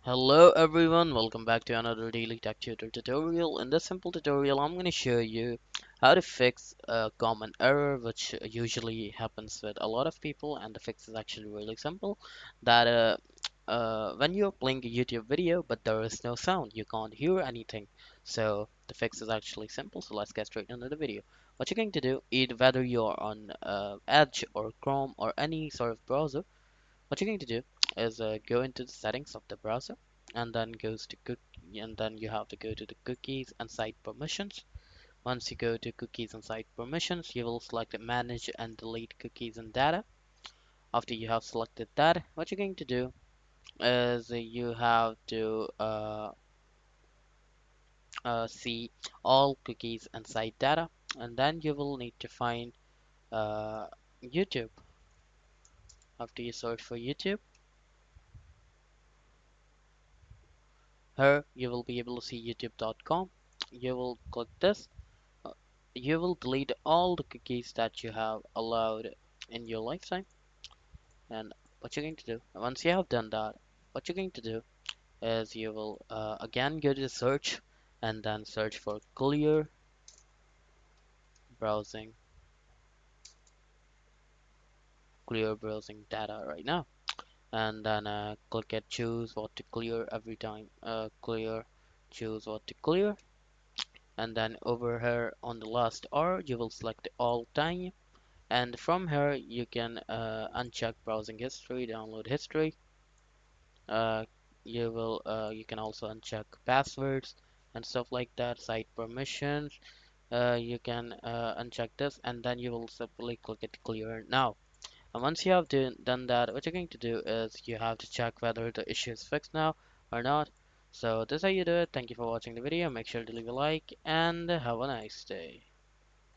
Hello everyone, welcome back to another daily tech tutor tutorial. In this simple tutorial, I'm going to show you how to fix a common error which usually happens with a lot of people, and the fix is actually really simple. That when you're playing a YouTube video but there is no sound, you can't hear anything. So the fix is actually simple. So let's get straight into the video. What you're going to do, either whether you're on Edge or Chrome or any sort of browser, what you're going to do is go into the settings of the browser and then and then you have to go to the cookies and site permissions. Once you go to cookies and site permissions, you will select manage and delete cookies and data. After you have selected that, what you're going to do is you have to see all cookies and site data, and then you will need to find uh, YouTube. After you search for YouTube, here you will be able to see youtube.com. You will click this. uh, you will delete all the cookies that you have allowed in your lifetime. And what you're going to do, once you have done that, what you're going to do is you will again go to the search and then search for browsing clear browsing data right now, and then click at choose what to clear every time. Choose what to clear, and then over here on the last R you will select all time, and from here you can uncheck browsing history, download history. uh, you can also uncheck passwords and stuff like that, site permissions. You can uncheck this, and then you will simply click it clear now. And once you have done that, what you're going to do is you have to check whether the issue is fixed now or not. So this is how you do it. Thank you for watching the video. Make sure to leave a like and have a nice day.